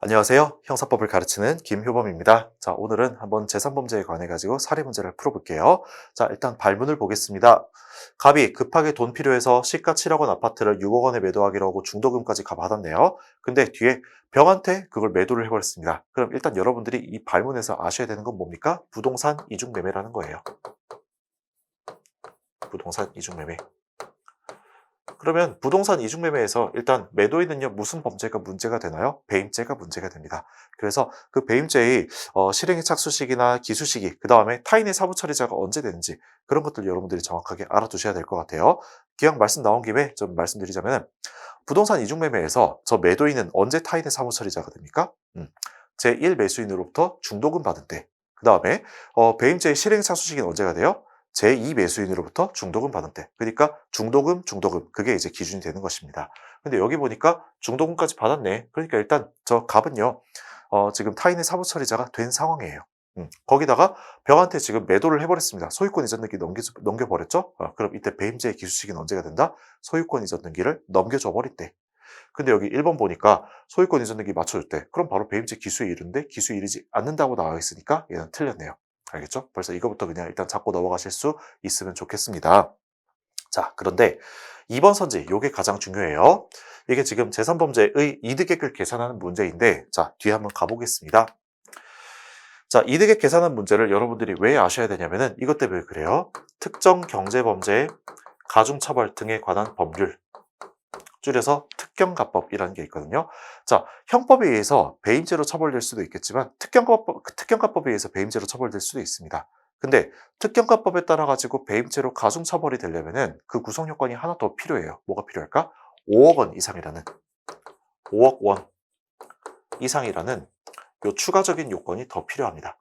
안녕하세요. 형사법을 가르치는 김효범입니다. 자, 오늘은 한번 재산범죄에 관해 가지고 사례 문제를 풀어볼게요. 자, 일단 발문을 보겠습니다. 갑이 급하게 돈 필요해서 시가 7억 원 아파트를 6억 원에 매도하기로 하고 중도금까지 받았네요. 근데 뒤에 병한테 그걸 매도를 해버렸습니다. 그럼 일단 여러분들이 이 발문에서 아셔야 되는 건 뭡니까? 부동산 이중매매라는 거예요. 부동산 이중매매. 그러면 부동산 이중매매에서 일단 매도인은요, 무슨 범죄가 문제가 되나요? 배임죄가 문제가 됩니다. 그래서 그 배임죄의 실행의 착수시기나 기수시기, 그 다음에 타인의 사무처리자가 언제 되는지 그런 것들 여러분들이 정확하게 알아두셔야 될 것 같아요. 기왕 말씀 나온 김에 좀 말씀드리자면 부동산 이중매매에서 저 매도인은 언제 타인의 사무처리자가 됩니까? 제1 매수인으로부터 중도금 받은 때. 그 다음에 배임죄의 실행 착수시기는 언제가 돼요? 제2 매수인으로부터 중도금 받은 때. 그러니까 중도금, 그게 이제 기준이 되는 것입니다. 근데 여기 보니까 중도금까지 받았네. 그러니까 일단 저 갑은요, 지금 타인의 사무처리자가 된 상황이에요. 거기다가 병한테 지금 매도를 해버렸습니다. 소유권 이전 등기 넘겨버렸죠? 그럼 이때 배임죄의 기수시기는 언제가 된다? 소유권 이전 등기를 넘겨줘 버릴 때. 근데 여기 1번 보니까 소유권 이전 등기 맞춰줄 때 그럼 바로 배임죄 기수에 이르는데 기수에 이르지 않는다고 나와 있으니까 얘는 틀렸네요. 알겠죠? 벌써 이거부터 그냥 일단 잡고 넘어가실 수 있으면 좋겠습니다. 자, 그런데 2번 선지, 요게 가장 중요해요. 이게 지금 재산범죄의 이득액을 계산하는 문제인데, 자, 뒤에 한번 가보겠습니다. 자, 이득액 계산한 문제를 여러분들이 왜 아셔야 되냐면은 이것 때문에 그래요. 특정 경제범죄, 가중처벌 등에 관한 법률, 줄여서 특경가법이라는 게 있거든요. 자, 형법에 의해서 배임죄로 처벌될 수도 있겠지만 특경가법에 의해서 배임죄로 처벌될 수도 있습니다. 근데 특경가법에 따라 가지고 배임죄로 가중처벌이 되려면은 그 구성 요건이 하나 더 필요해요. 뭐가 필요할까? 5억 원 이상이라는 5억 원 이상이라는 요 추가적인 요건이 더 필요합니다.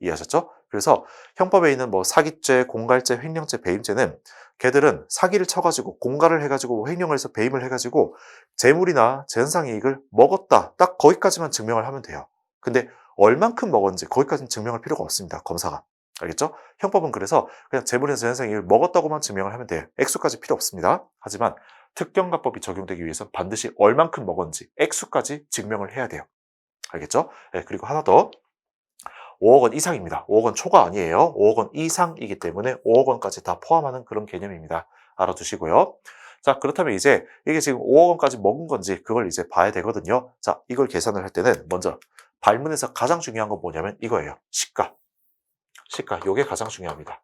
이해하셨죠? 그래서 형법에 있는 뭐 사기죄, 공갈죄, 횡령죄, 배임죄는 걔들은 사기를 쳐가지고 공갈을 해가지고 횡령을 해서 배임을 해가지고 재물이나 재산상이익을 먹었다. 딱 거기까지만 증명을 하면 돼요. 근데 얼만큼 먹었는지 거기까지는 증명할 필요가 없습니다. 검사가. 알겠죠? 형법은 그래서 그냥 재물이나 재산상이익을 먹었다고만 증명을 하면 돼요. 액수까지 필요 없습니다. 하지만 특경가법이 적용되기 위해서 반드시 얼만큼 먹었는지 액수까지 증명을 해야 돼요. 알겠죠? 네, 그리고 하나 더. 5억 원 이상입니다. 5억 원 초과 아니에요. 5억 원 이상이기 때문에 5억 원까지 다 포함하는 그런 개념입니다. 알아두시고요. 자, 그렇다면 이제 이게 지금 5억 원까지 먹은 건지 그걸 이제 봐야 되거든요. 자, 이걸 계산을 할 때는 먼저 발문에서 가장 중요한 건 뭐냐면 이거예요. 시가. 시가. 요게 가장 중요합니다.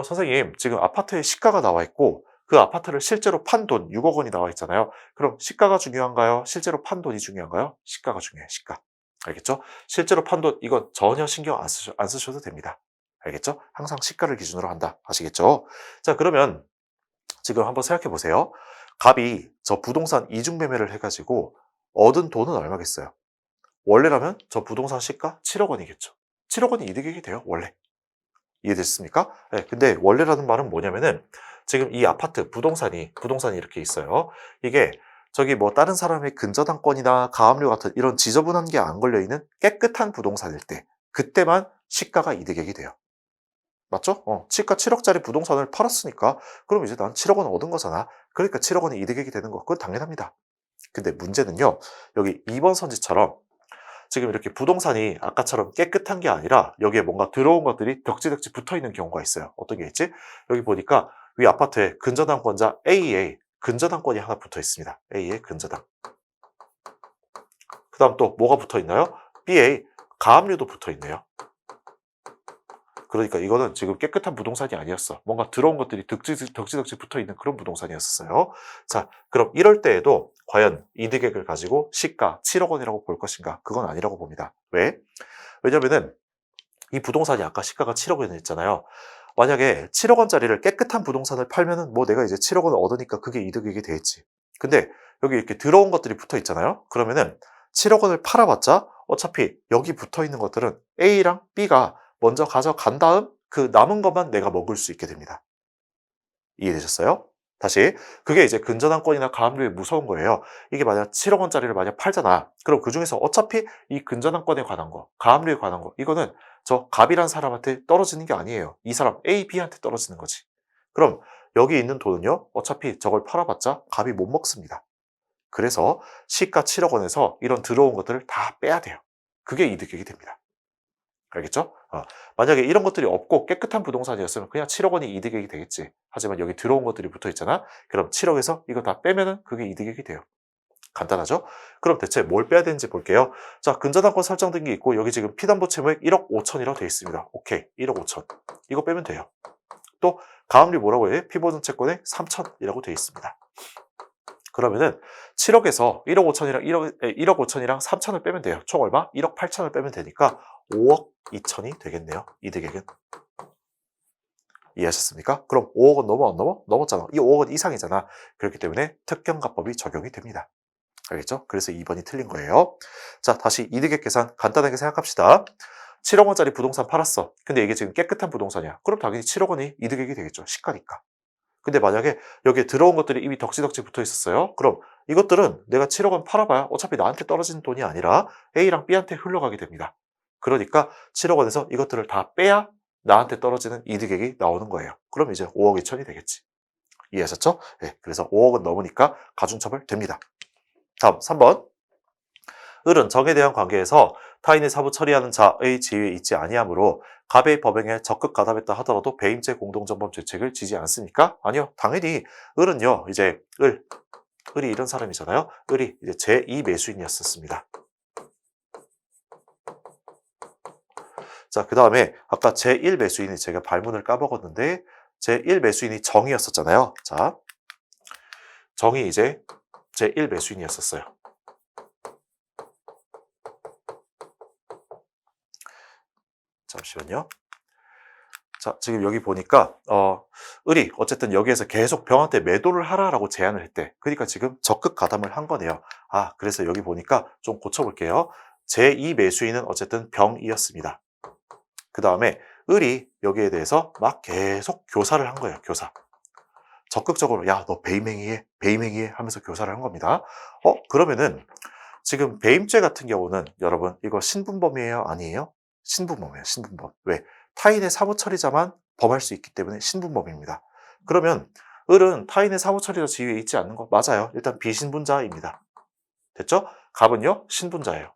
선생님, 지금 아파트에 시가가 나와 있고 그 아파트를 실제로 판 돈 6억 원이 나와 있잖아요. 그럼 시가가 중요한가요? 실제로 판 돈이 중요한가요? 시가가 중요해요. 시가. 알겠죠? 실제로 판 돈 이건 전혀 신경 안 쓰셔도 됩니다. 알겠죠? 항상 시가를 기준으로 한다. 아시겠죠? 자, 그러면 지금 한번 생각해 보세요. 갑이 저 부동산 이중 매매를 해가지고 얻은 돈은 얼마겠어요? 원래라면 저 부동산 시가 7억 원이겠죠. 7억 원이 이득이 돼요, 원래. 이해됐습니까? 네, 근데 원래라는 말은 뭐냐면은 지금 이 아파트 부동산이 이렇게 있어요. 이게 저기 뭐 다른 사람의 근저당권이나 가압류 같은 이런 지저분한 게 안 걸려 있는 깨끗한 부동산일 때 그때만 시가가 이득액이 돼요. 맞죠? 시가 7억짜리 부동산을 팔았으니까 그럼 이제 난 7억 원 얻은 거잖아. 그러니까 7억 원이 이득액이 되는 거 그건 당연합니다. 근데 문제는요. 여기 2번 선지처럼 지금 이렇게 부동산이 아까처럼 깨끗한 게 아니라 여기에 뭔가 들어온 것들이 덕지덕지 붙어 있는 경우가 있어요. 어떤 게 있지? 여기 보니까 위 아파트에 근저당권자 A에 근저당권이 하나 붙어 있습니다. A에 근저당. 그 다음 또 뭐가 붙어 있나요? B에 가압류도 붙어 있네요. 그러니까 이거는 지금 깨끗한 부동산이 아니었어. 뭔가 들어온 것들이 덕지덕지 붙어 있는 그런 부동산이었어요. 자, 그럼 이럴 때에도 과연 이득액을 가지고 시가 7억 원이라고 볼 것인가? 그건 아니라고 봅니다. 왜? 왜냐면은 이 부동산이 아까 시가가 7억 원이었잖아요. 만약에 7억 원짜리를 깨끗한 부동산을 팔면은 뭐 내가 이제 7억 원을 얻으니까 그게 이득액이 되겠지. 근데 여기 이렇게 들어온 것들이 붙어 있잖아요. 그러면은 7억 원을 팔아봤자 어차피 여기 붙어 있는 것들은 A랑 B가 먼저 가져간 다음 그 남은 것만 내가 먹을 수 있게 됩니다. 이해되셨어요? 다시 그게 이제 근저당권이나 가압류에 무서운 거예요. 이게 만약 7억 원짜리를 만약 팔잖아. 그럼 그중에서 어차피 이 근저당권에 관한 거, 가압류에 관한 거 이거는 저 갑이란 사람한테 떨어지는 게 아니에요. 이 사람 A, B한테 떨어지는 거지. 그럼 여기 있는 돈은요. 어차피 저걸 팔아봤자 갑이 못 먹습니다. 그래서 시가 7억 원에서 이런 들어온 것들을 다 빼야 돼요. 그게 이득액이 됩니다. 알겠죠? 만약에 이런 것들이 없고 깨끗한 부동산이었으면 그냥 7억 원이 이득액이 되겠지. 하지만 여기 들어온 것들이 붙어 있잖아. 그럼 7억에서 이거 다 빼면은 그게 이득액이 돼요. 간단하죠? 그럼 대체 뭘 빼야 되는지 볼게요. 자, 근저당권 설정된 게 있고 여기 지금 피담보 채무액 1억 5천이라고 되어 있습니다. 오케이, 1억 5천. 이거 빼면 돼요. 또 가압류 뭐라고 해? 피보증 채권액 3천이라고 되어 있습니다. 그러면은 7억에서 1억 5천이랑 1억 5천이랑 3천을 빼면 돼요. 총 얼마? 1억 8천을 빼면 되니까 5억 2천이 되겠네요. 이득액은. 이해하셨습니까? 그럼 5억 원 넘어 안 넘어? 넘었잖아. 이 5억 원 이상이잖아. 그렇기 때문에 특경가법이 적용이 됩니다. 알겠죠? 그래서 2번이 틀린 거예요. 자, 다시 이득액 계산 간단하게 생각합시다. 7억 원짜리 부동산 팔았어. 근데 이게 지금 깨끗한 부동산이야. 그럼 당연히 7억 원이 이득액이 되겠죠. 시가니까. 근데 만약에 여기에 들어온 것들이 이미 덕지덕지 붙어 있었어요. 그럼 이것들은 내가 7억 원 팔아봐야 어차피 나한테 떨어지는 돈이 아니라 A랑 B한테 흘러가게 됩니다. 그러니까 7억 원에서 이것들을 다 빼야 나한테 떨어지는 이득액이 나오는 거예요. 그럼 이제 5억 2천이 되겠지. 이해하셨죠? 네, 그래서 5억은 넘으니까 가중처벌 됩니다. 다음 3번. 을은 정에 대한 관계에서 타인의 사부 처리하는 자의 지위에 있지 아니하므로 갑의 법행에 적극 가담했다 하더라도 배임죄 공동정범 죄책을 지지 않습니까? 아니요. 당연히 을은요. 이제 을이 이런 사람이잖아요. 을이 이제 제2 매수인이었었습니다. 자, 그 다음에 아까 제1 매수인이 제가 발문을 까먹었는데 제1 매수인이 정이었었잖아요. 자, 정이 이제 제1 매수인이었었어요. 잠시만요. 자, 지금 여기 보니까 을이 어쨌든 여기에서 계속 병한테 매도를 하라라고 제안을 했대. 그러니까 지금 적극 가담을 한 거네요. 아, 그래서 여기 보니까 좀 고쳐볼게요. 제2 매수인은 어쨌든 병이었습니다. 그 다음에 을이 여기에 대해서 막 계속 교사를 한 거예요. 교사. 적극적으로 야, 너 배임행위해, 배임행위해 하면서 교사를 한 겁니다. 그러면은 지금 배임죄 같은 경우는 여러분 이거 신분범이에요? 아니에요? 신분범이에요. 신분범. 왜? 타인의 사무처리자만 범할 수 있기 때문에 신분범입니다. 그러면 을은 타인의 사무처리자 지위에 있지 않는 거 맞아요. 일단 비신분자입니다. 됐죠? 갑은요? 신분자예요.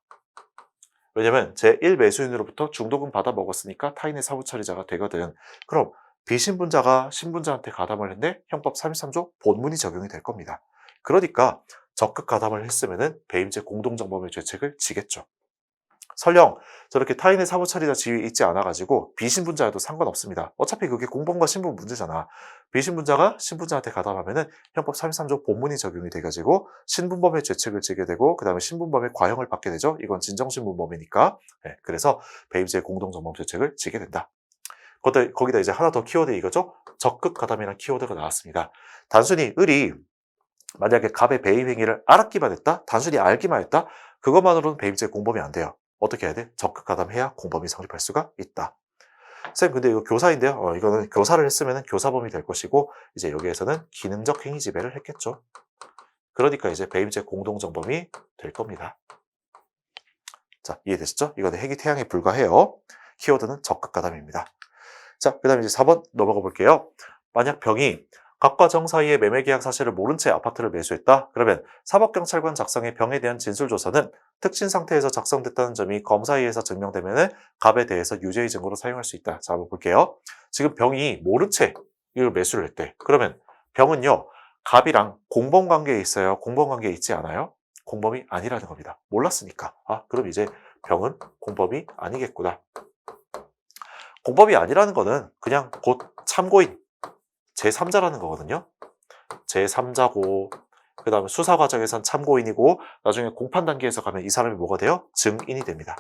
왜냐면 제1 매수인으로부터 중도금 받아 먹었으니까 타인의 사무처리자가 되거든. 그럼 비신분자가 신분자한테 가담을 했는데 형법 33조 본문이 적용이 될 겁니다. 그러니까 적극 가담을 했으면은 배임죄 공동정범의 죄책을 지겠죠. 설령 저렇게 타인의 사무처리자 지위에 있지 않아가지고 비신분자여도 상관없습니다. 어차피 그게 공범과 신분 문제잖아. 비신분자가 신분자한테 가담하면은 형법 33조 본문이 적용이 돼가지고 신분범의 죄책을 지게 되고 그 다음에 신분범의 과형을 받게 되죠. 이건 진정신분범이니까. 네, 그래서 배임죄 공동정범 죄책을 지게 된다. 거기다 이제 하나 더 키워드 이거죠. 적극 가담이라는 키워드가 나왔습니다. 단순히 을이 만약에 갑의 배임 행위를 알았기만 했다? 단순히 알기만 했다? 그것만으로는 배임죄 공범이 안 돼요. 어떻게 해야 돼? 적극 가담해야 공범이 성립할 수가 있다. 선생님, 근데 이거 교사인데요. 이거는 교사를 했으면 교사범이 될 것이고, 이제 여기에서는 기능적 행위 지배를 했겠죠. 그러니까 이제 배임죄 공동정범이 될 겁니다. 자, 이해되시죠? 이거는 핵이 태양에 불과해요. 키워드는 적극 가담입니다. 자, 그 다음에 이제 4번 넘어가 볼게요. 만약 병이 갑과 정 사이의 매매 계약 사실을 모른 채 아파트를 매수했다. 그러면 사법경찰관 작성의 병에 대한 진술조서는 특신 상태에서 작성됐다는 점이 검사에 의해서 증명되면 갑에 대해서 유죄의 증거로 사용할 수 있다. 자, 한번 볼게요. 지금 병이 모른 채 이걸 매수를 했대. 그러면 병은요, 갑이랑 공범관계에 있어요? 공범관계에 있지 않아요? 공범이 아니라는 겁니다. 몰랐으니까. 아, 그럼 이제 병은 공범이 아니겠구나. 공범이 아니라는 거는 그냥 곧 참고인, 제3자라는 거거든요. 제3자고 그 다음에 수사 과정에선 참고인이고 나중에 공판 단계에서 가면 이 사람이 뭐가 돼요? 증인이 됩니다.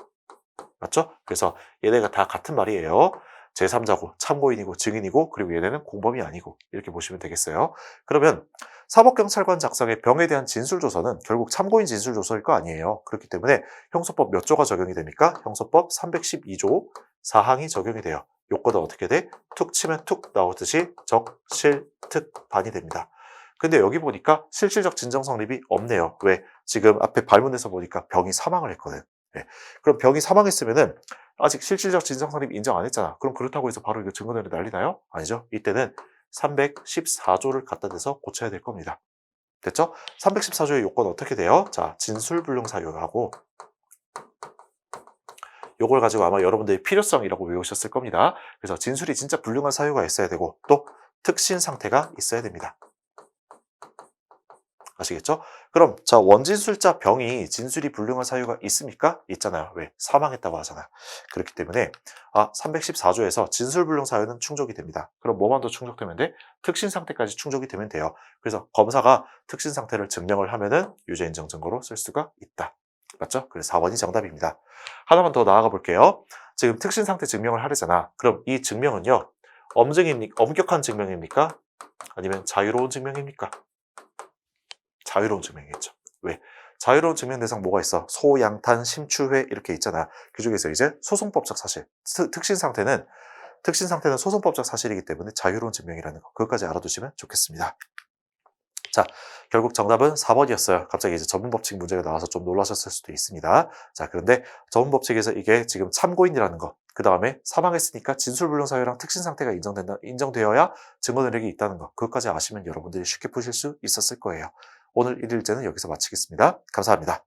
맞죠? 그래서 얘네가 다 같은 말이에요. 제3자고 참고인이고 증인이고 그리고 얘네는 공범이 아니고 이렇게 보시면 되겠어요. 그러면 사법경찰관 작성의 병에 대한 진술조서는 결국 참고인 진술조서일 거 아니에요. 그렇기 때문에 형소법 몇 조가 적용이 됩니까? 형소법 312조 사항이 적용이 돼요. 요거는 어떻게 돼? 툭 치면 툭 나오듯이 적, 실, 특, 반이 됩니다. 근데 여기 보니까 실질적 진정 성립이 없네요. 왜? 지금 앞에 발문에서 보니까 병이 사망을 했거든. 네. 그럼 병이 사망했으면은 아직 실질적 진정 성립 인정 안 했잖아. 그럼 그렇다고 해서 바로 이거 증거대로 난리나요? 아니죠. 이때는 314조를 갖다 대서 고쳐야 될 겁니다. 됐죠? 314조의 요건 어떻게 돼요? 자, 진술불능 사유하고 요걸 가지고 아마 여러분들이 필요성이라고 외우셨을 겁니다. 그래서 진술이 진짜 불능한 사유가 있어야 되고 또 특신 상태가 있어야 됩니다. 아시겠죠? 그럼 자, 원진술자 병이 진술이 불능한 사유가 있습니까? 있잖아요. 왜? 사망했다고 하잖아요. 그렇기 때문에 314조에서 진술불능 사유는 충족이 됩니다. 그럼 뭐만 더 충족되면 돼? 특신 상태까지 충족이 되면 돼요. 그래서 검사가 특신 상태를 증명을 하면은 유죄 인정 증거로 쓸 수가 있다. 맞죠? 그래서 4번이 정답입니다. 하나만 더 나아가 볼게요. 지금 특신 상태 증명을 하려잖아. 그럼 이 증명은요. 엄격한 증명입니까? 아니면 자유로운 증명입니까? 자유로운 증명이겠죠. 왜? 자유로운 증명 대상 뭐가 있어? 소, 양탄, 심추회 이렇게 있잖아. 그 중에서 이제 소송법적 사실, 특신 상태는 소송법적 사실이기 때문에 자유로운 증명이라는 거. 그것까지 알아두시면 좋겠습니다. 자, 결국 정답은 4번이었어요. 갑자기 이제 전문법칙 문제가 나와서 좀 놀라셨을 수도 있습니다. 자, 그런데 전문법칙에서 이게 지금 참고인이라는 거, 그 다음에 사망했으니까 진술불능 사유랑 특신 상태가 인정되어야 증거 능력이 있다는 거, 그것까지 아시면 여러분들이 쉽게 푸실 수 있었을 거예요. 오늘 1일제는 여기서 마치겠습니다. 감사합니다.